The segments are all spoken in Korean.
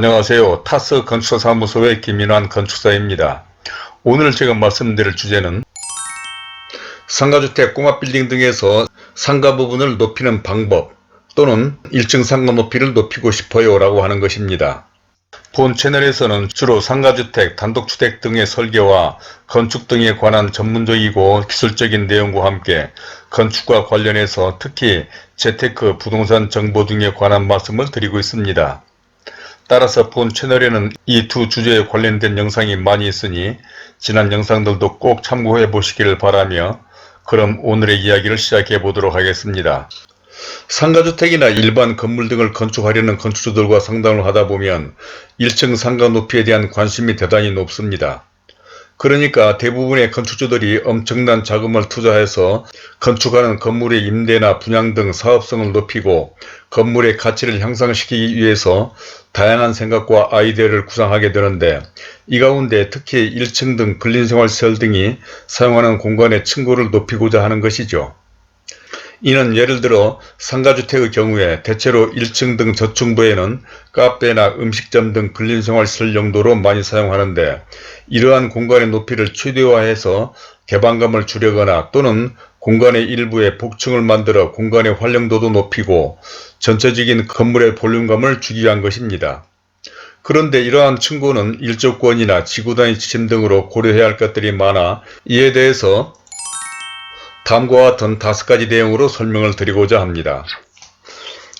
안녕하세요. 타스 건축사무소의 김인환 건축사입니다. 오늘 제가 말씀드릴 주제는 상가주택, 꼬마빌딩 등에서 상가 부분을 높이는 방법 또는 1층 상가 높이를 높이고 싶어요 라고 하는 것입니다. 본 채널에서는 주로 상가주택, 단독주택 등의 설계와 건축 등에 관한 전문적이고 기술적인 내용과 함께 건축과 관련해서 특히 재테크, 부동산 정보 등에 관한 말씀을 드리고 있습니다. 따라서 본 채널에는 이 두 주제에 관련된 영상이 많이 있으니 지난 영상들도 꼭 참고해 보시기를 바라며 그럼 오늘의 이야기를 시작해 보도록 하겠습니다. 상가주택이나 일반 건물 등을 건축하려는 건축주들과 상담을 하다 보면 1층 상가 높이에 대한 관심이 대단히 높습니다. 그러니까 대부분의 건축주들이 엄청난 자금을 투자해서 건축하는 건물의 임대나 분양 등 사업성을 높이고 건물의 가치를 향상시키기 위해서 다양한 생각과 아이디어를 구상하게 되는데, 이 가운데 특히 1층 등 근린생활시설 등이 사용하는 공간의 층고를 높이고자 하는 것이죠. 이는 예를 들어 상가주택의 경우에 대체로 1층 등 저층부에는 카페나 음식점 등 근린생활시설 용도로 많이 사용하는데, 이러한 공간의 높이를 최대화해서 개방감을 주려거나 또는 공간의 일부에 복층을 만들어 공간의 활용도도 높이고 전체적인 건물의 볼륨감을 주기 위한 것입니다. 그런데 이러한 층고는 일조권이나 지구단위 지침 등으로 고려해야 할 것들이 많아 이에 대해서 다음과 같은 5가지 내용으로 설명을 드리고자 합니다.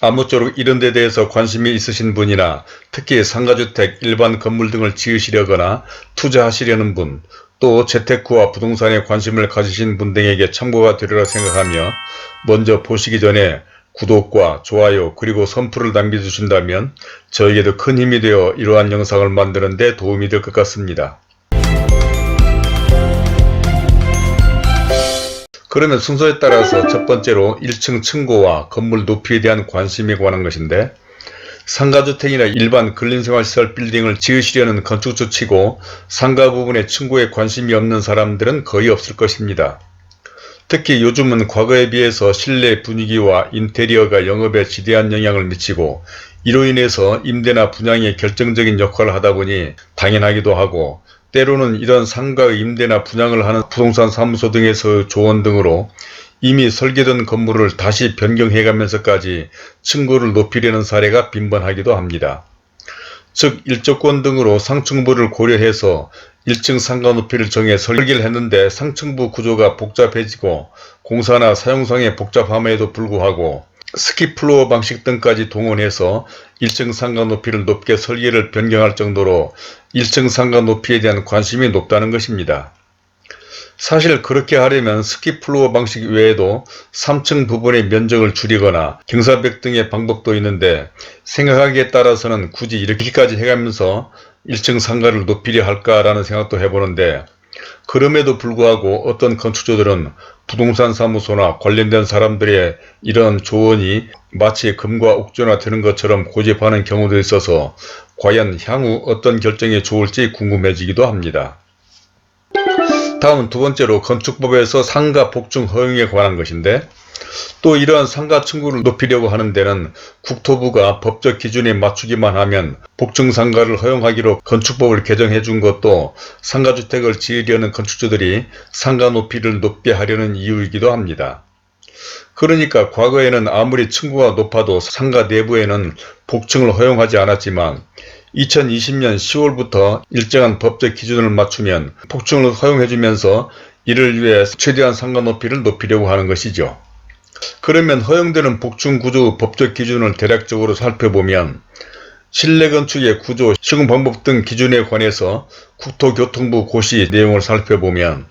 아무쪼록 이런 데 대해서 관심이 있으신 분이나 특히 상가주택, 일반 건물 등을 지으시려거나 투자하시려는 분, 또 재테크와 부동산에 관심을 가지신 분 등에게 참고가 되리라 생각하며 먼저 보시기 전에 구독과 좋아요 그리고 선풀을 남겨주신다면 저에게도 큰 힘이 되어 이러한 영상을 만드는 데 도움이 될 것 같습니다. 그러면 순서에 따라서 첫 번째로 1층 층고와 건물 높이에 대한 관심에 관한 것인데, 상가주택이나 일반 근린생활시설 빌딩을 지으시려는 건축주 치고 상가 부분의 층고에 관심이 없는 사람들은 거의 없을 것입니다. 특히 요즘은 과거에 비해서 실내 분위기와 인테리어가 영업에 지대한 영향을 미치고 이로 인해서 임대나 분양에 결정적인 역할을 하다 보니 당연하기도 하고, 때로는 이런 상가의 임대나 분양을 하는 부동산 사무소 등에서 조언 등으로 이미 설계된 건물을 다시 변경해가면서까지 층고를 높이려는 사례가 빈번하기도 합니다. 즉 일조권 등으로 상층부를 고려해서 1층 상가 높이를 정해 설계를 했는데 상층부 구조가 복잡해지고 공사나 사용상의 복잡함에도 불구하고 스키플로어 방식 등까지 동원해서 1층 상가 높이를 높게 설계를 변경할 정도로 1층 상가 높이에 대한 관심이 높다는 것입니다. 사실 그렇게 하려면 스키플로어 방식 외에도 3층 부분의 면적을 줄이거나 경사벽 등의 방법도 있는데, 생각하기에 따라서는 굳이 이렇게까지 해가면서 1층 상가를 높이려 할까라는 생각도 해보는데, 그럼에도 불구하고 어떤 건축주들은 부동산 사무소나 관련된 사람들의 이런 조언이 마치 금과 옥조나 되는 것처럼 고집하는 경우도 있어서 과연 향후 어떤 결정이 좋을지 궁금해지기도 합니다. 다음은 두 번째로 건축법에서 상가 복층 허용에 관한 것인데, 또 이러한 상가 층고를 높이려고 하는 데는 국토부가 법적 기준에 맞추기만 하면 복층 상가를 허용하기로 건축법을 개정해 준 것도 상가주택을 지으려는 건축주들이 상가 높이를 높게 하려는 이유이기도 합니다. 그러니까 과거에는 아무리 층고가 높아도 상가 내부에는 복층을 허용하지 않았지만 2020년 10월부터 일정한 법적 기준을 맞추면 복층을 허용해주면서 이를 위해 최대한 상가 높이를 높이려고 하는 것이죠. 그러면 허용되는 복층 구조 법적 기준을 대략적으로 살펴보면 실내 건축의 구조, 시공 방법 등 기준에 관해서 국토교통부 고시 내용을 살펴보면,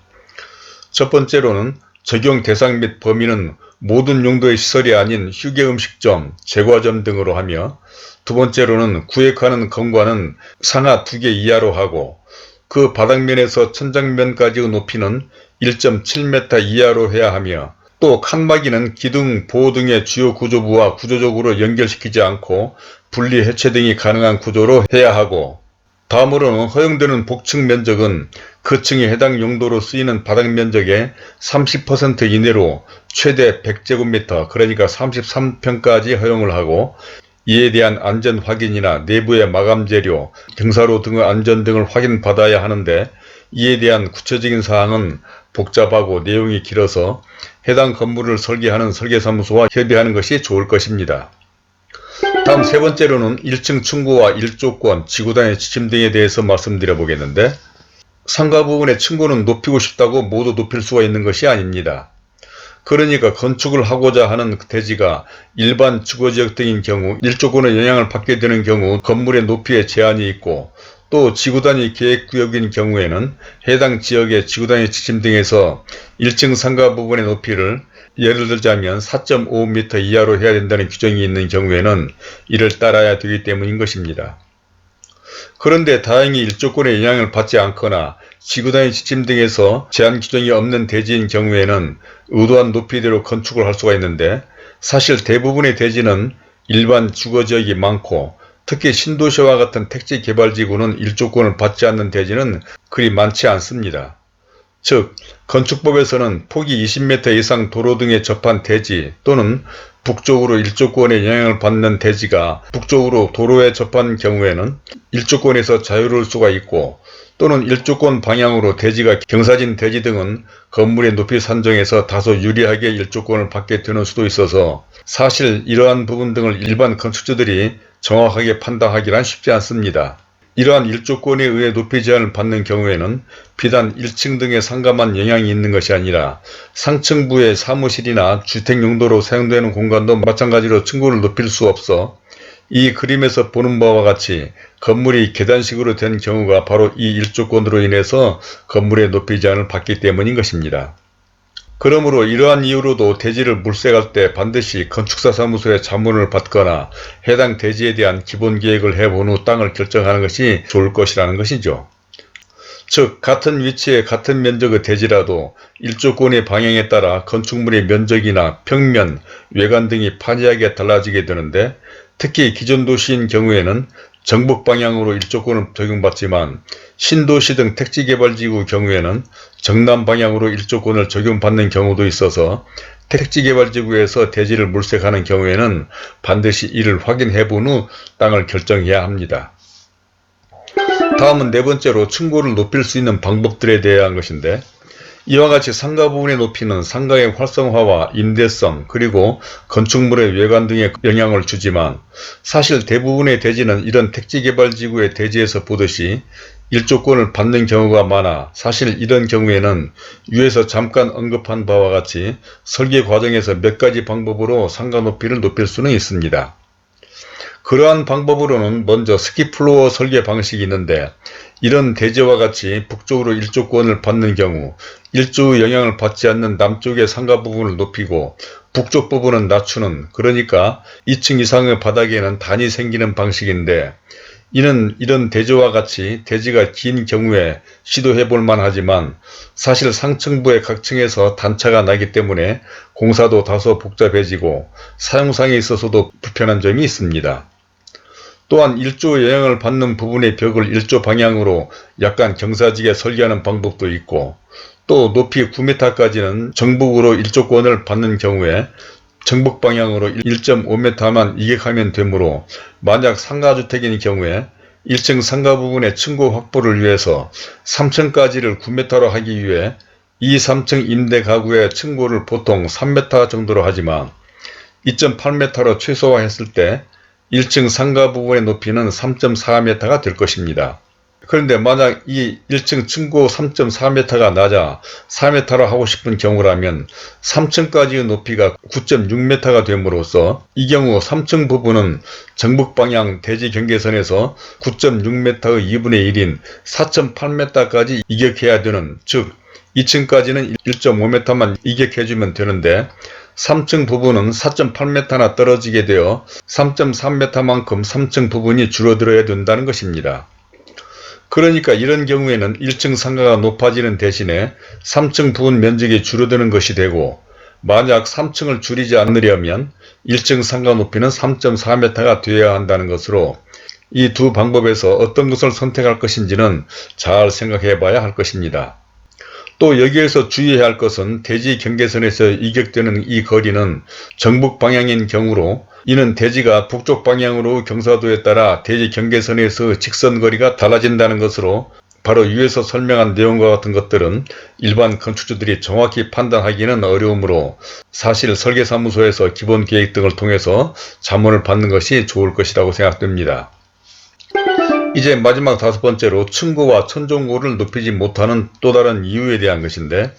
첫 번째로는 적용 대상 및 범위는 모든 용도의 시설이 아닌 휴게음식점, 제과점 등으로 하며, 두 번째로는 구획하는 건관은 상하 2개 이하로 하고 그 바닥면에서 천장면까지의 높이는 1.7m 이하로 해야 하며, 또 칸막이는 기둥, 보호 등의 주요 구조부와 구조적으로 연결시키지 않고 분리 해체 등이 가능한 구조로 해야 하고, 다음으로는 허용되는 복층 면적은 그 층에 해당 용도로 쓰이는 바닥 면적의 30% 이내로 최대 100제곱미터 그러니까 33평까지 허용을 하고, 이에 대한 안전 확인이나 내부의 마감 재료, 경사로 등의 안전 등을 확인받아야 하는데 이에 대한 구체적인 사항은 복잡하고 내용이 길어서 해당 건물을 설계하는 설계사무소와 협의하는 것이 좋을 것입니다. 다음 세 번째로는 1층 층고와 일조권, 지구단위 지침 등에 대해서 말씀드려 보겠는데, 상가 부분의 층고는 높이고 싶다고 모두 높일 수가 있는 것이 아닙니다. 그러니까 건축을 하고자 하는 대지가 일반 주거지역 등인 경우, 일조권의 영향을 받게 되는 경우 건물의 높이에 제한이 있고, 또 지구단위 계획구역인 경우에는 해당 지역의 지구단위 지침 등에서 1층 상가 부분의 높이를 예를 들자면 4.5m 이하로 해야 된다는 규정이 있는 경우에는 이를 따라야 되기 때문인 것입니다. 그런데 다행히 일조권의 영향을 받지 않거나 지구단위 지침 등에서 제한 규정이 없는 대지인 경우에는 의도한 높이대로 건축을 할 수가 있는데, 사실 대부분의 대지는 일반 주거지역이 많고 특히 신도시와 같은 택지개발지구는 일조권을 받지 않는 대지는 그리 많지 않습니다. 즉, 건축법에서는 폭이 20m 이상 도로 등에 접한 대지 또는 북쪽으로 일조권의 영향을 받는 대지가 북쪽으로 도로에 접한 경우에는 일조권에서 자유로울 수가 있고, 또는 일조권 방향으로 대지가 경사진 대지 등은 건물의 높이 산정에서 다소 유리하게 일조권을 받게 되는 수도 있어서 사실 이러한 부분 등을 일반 건축주들이 정확하게 판단하기란 쉽지 않습니다. 이러한 일조권에 의해 높이 제한을 받는 경우에는 비단 1층 등의 상가만 영향이 있는 것이 아니라 상층부의 사무실이나 주택 용도로 사용되는 공간도 마찬가지로 층고를 높일 수 없어 이 그림에서 보는 바와 같이 건물이 계단식으로 된 경우가 바로 이 일조권으로 인해서 건물의 높이 제한을 받기 때문인 것입니다. 그러므로 이러한 이유로도 대지를 물색할 때 반드시 건축사 사무소에 자문을 받거나 해당 대지에 대한 기본 계획을 해본 후 땅을 결정하는 것이 좋을 것이라는 것이죠. 즉, 같은 위치에 같은 면적의 대지라도 일조권의 방향에 따라 건축물의 면적이나 평면, 외관 등이 판이하게 달라지게 되는데, 특히 기존 도시인 경우에는 정북 방향으로 일조권을 적용받지만 신도시 등 택지개발지구 경우에는 정남 방향으로 일조권을 적용받는 경우도 있어서 택지개발지구에서 대지를 물색하는 경우에는 반드시 이를 확인해 본 후 땅을 결정해야 합니다. 다음은 네 번째로 층고를 높일 수 있는 방법들에 대한 것인데, 이와 같이 상가 부분의 높이는 상가의 활성화와 임대성 그리고 건축물의 외관 등에 영향을 주지만, 사실 대부분의 대지는 이런 택지개발지구의 대지에서 보듯이 일조권을 받는 경우가 많아 사실 이런 경우에는 위에서 잠깐 언급한 바와 같이 설계 과정에서 몇 가지 방법으로 상가 높이를 높일 수는 있습니다. 그러한 방법으로는 먼저 스키플로어 설계 방식이 있는데, 이런 대지와 같이 북쪽으로 일조권을 받는 경우 일조의 영향을 받지 않는 남쪽의 상가 부분을 높이고 북쪽 부분은 낮추는, 그러니까 2층 이상의 바닥에는 단이 생기는 방식인데, 이는 이런 대지와 같이 대지가 긴 경우에 시도해 볼 만하지만 사실 상층부의 각 층에서 단차가 나기 때문에 공사도 다소 복잡해지고 사용상에 있어서도 불편한 점이 있습니다. 또한 일조의 영향을 받는 부분의 벽을 일조 방향으로 약간 경사지게 설계하는 방법도 있고, 또 높이 9m까지는 정북으로 일조권을 받는 경우에 정북 방향으로 1.5m만 이객하면 되므로, 만약 상가주택인 경우에 1층 상가 부분의 층고 확보를 위해서 3층까지를 9m로 하기 위해 2, 3층 임대 가구의 층고를 보통 3m 정도로 하지만 2.8m로 최소화했을 때 1층 상가 부분의 높이는 3.4m가 될 것입니다. 그런데 만약 이 1층 층고 3.4m가 낮아 4m로 하고 싶은 경우라면 3층까지의 높이가 9.6m가 됨으로써 이 경우 3층 부분은 정북방향 대지 경계선에서 9.6m의 2분의 1인 4.8m까지 이격해야 되는, 즉 2층까지는 1.5m만 이격해주면 되는데 3층 부분은 4.8m나 떨어지게 되어 3.3m만큼 3층 부분이 줄어들어야 된다는 것입니다. 그러니까 이런 경우에는 1층 상가가 높아지는 대신에 3층 부분 면적이 줄어드는 것이 되고, 만약 3층을 줄이지 않으려면 1층 상가 높이는 3.4m가 되어야 한다는 것으로, 이 두 방법에서 어떤 것을 선택할 것인지는 잘 생각해 봐야 할 것입니다. 또 여기에서 주의해야 할 것은 대지 경계선에서 이격되는 이 거리는 정북 방향인 경우로, 이는 대지가 북쪽 방향으로 경사도에 따라 대지 경계선에서 직선거리가 달라진다는 것으로, 바로 위에서 설명한 내용과 같은 것들은 일반 건축주들이 정확히 판단하기는 어려우므로 사실 설계사무소에서 기본계획 등을 통해서 자문을 받는 것이 좋을 것이라고 생각됩니다. 이제 마지막 5번째로 층고와 천정고를 높이지 못하는 또 다른 이유에 대한 것인데,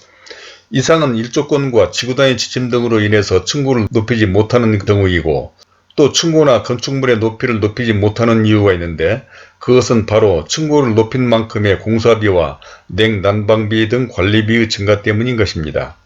이상은 일조권과 지구단위 지침 등으로 인해서 층고를 높이지 못하는 경우이고, 또 층고나 건축물의 높이를 높이지 못하는 이유가 있는데, 그것은 바로 층고를 높인 만큼의 공사비와 냉난방비 등 관리비의 증가 때문인 것입니다.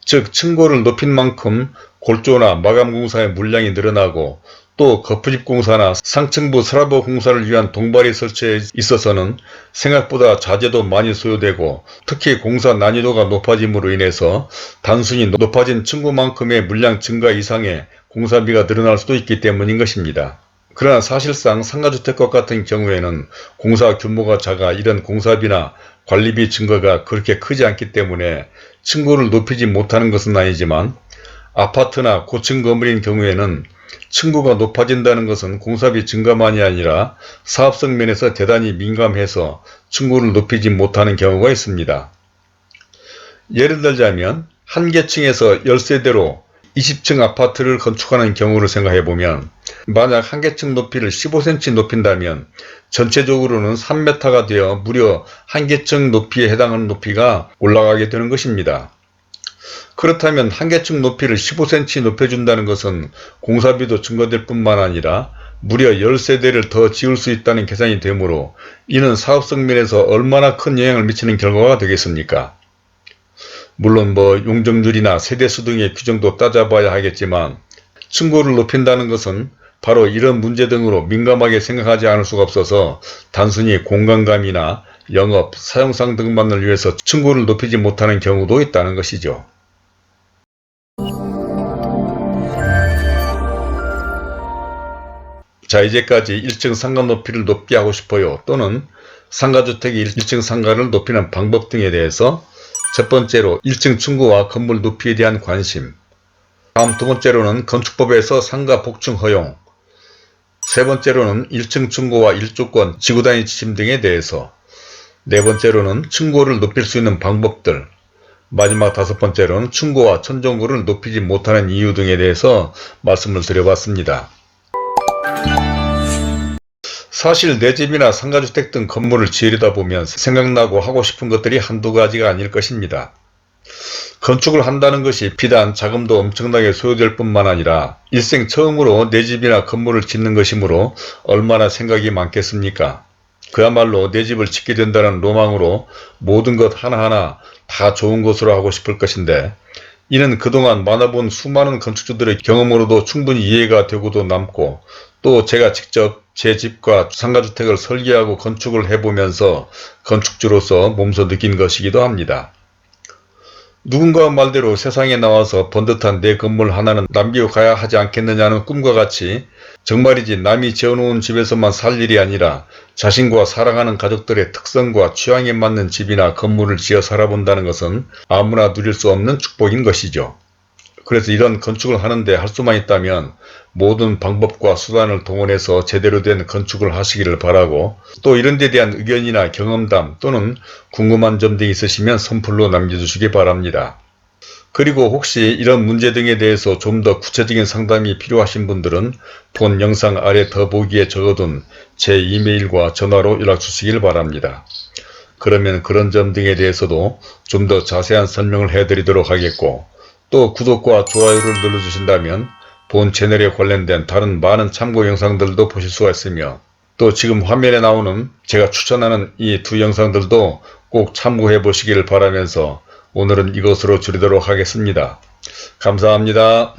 즉 층고를 높인 만큼 골조나 마감공사의 물량이 늘어나고, 또 거푸집 공사나 상층부 슬라브 공사를 위한 동발이 설치에 있어서는 생각보다 자재도 많이 소요되고, 특히 공사 난이도가 높아짐으로 인해서 단순히 높아진 층고만큼의 물량 증가 이상의 공사비가 늘어날 수도 있기 때문인 것입니다. 그러나 사실상 상가주택과 같은 경우에는 공사 규모가 작아 이런 공사비나 관리비 증가가 그렇게 크지 않기 때문에 층고를 높이지 못하는 것은 아니지만, 아파트나 고층 건물인 경우에는 층고가 높아진다는 것은 공사비 증가만이 아니라 사업성 면에서 대단히 민감해서 층고를 높이지 못하는 경우가 있습니다. 예를 들자면 한 개층에서 10세대로 20층 아파트를 건축하는 경우를 생각해보면, 만약 한 개층 높이를 15cm 높인다면 전체적으로는 3m가 되어 무려 한 개층 높이에 해당하는 높이가 올라가게 되는 것입니다. 그렇다면 한 개층 높이를 15cm 높여준다는 것은 공사비도 증가될 뿐만 아니라 무려 10세대를 더 지을 수 있다는 계산이 되므로, 이는 사업성 면에서 얼마나 큰 영향을 미치는 결과가 되겠습니까? 물론 용적률이나 세대수 등의 규정도 따져봐야 하겠지만, 층고를 높인다는 것은 바로 이런 문제 등으로 민감하게 생각하지 않을 수가 없어서 단순히 공간감이나 영업, 사용상 등만을 위해서 층고를 높이지 못하는 경우도 있다는 것이죠. 자, 이제까지 1층 상가 높이를 높게 하고 싶어요, 또는 상가주택이 1층 상가를 높이는 방법 등에 대해서, 첫 번째로 1층 층고와 건물 높이에 대한 관심, 다음 두 번째로는 건축법에서 상가 복층 허용, 세 번째로는 1층 층고와 일조권, 지구단위 지침 등에 대해서, 네 번째로는 층고를 높일 수 있는 방법들, 마지막 5번째로는 층고와 천정고를 높이지 못하는 이유 등에 대해서 말씀을 드려봤습니다. 사실 내 집이나 상가주택 등 건물을 지으려다 보면 생각나고 하고 싶은 것들이 한두 가지가 아닐 것입니다. 건축을 한다는 것이 비단 자금도 엄청나게 소요될 뿐만 아니라 일생 처음으로 내 집이나 건물을 짓는 것이므로 얼마나 생각이 많겠습니까? 그야말로 내 집을 짓게 된다는 로망으로 모든 것 하나하나 다 좋은 것으로 하고 싶을 것인데, 이는 그동안 만나본 수많은 건축주들의 경험으로도 충분히 이해가 되고도 남고, 또 제가 직접 제 집과 상가주택을 설계하고 건축을 해보면서 건축주로서 몸소 느낀 것이기도 합니다. 누군가 말대로 세상에 나와서 번듯한 내 건물 하나는 남기고 가야 하지 않겠느냐는 꿈과 같이, 정말이지 남이 지어놓은 집에서만 살 일이 아니라 자신과 사랑하는 가족들의 특성과 취향에 맞는 집이나 건물을 지어 살아본다는 것은 아무나 누릴 수 없는 축복인 것이죠. 그래서 이런 건축을 하는데 할 수만 있다면 모든 방법과 수단을 동원해서 제대로 된 건축을 하시기를 바라고, 또 이런 데 대한 의견이나 경험담 또는 궁금한 점 등이 있으시면 선플로 남겨주시기 바랍니다. 그리고 혹시 이런 문제 등에 대해서 좀 더 구체적인 상담이 필요하신 분들은 본 영상 아래 더보기에 적어둔 제 이메일과 전화로 연락 주시길 바랍니다. 그러면 그런 점 등에 대해서도 좀 더 자세한 설명을 해드리도록 하겠고, 또 구독과 좋아요를 눌러주신다면 본 채널에 관련된 다른 많은 참고 영상들도 보실 수가 있으며, 또 지금 화면에 나오는 제가 추천하는 이 두 영상들도 꼭 참고해 보시기를 바라면서 오늘은 이것으로 줄이도록 하겠습니다. 감사합니다.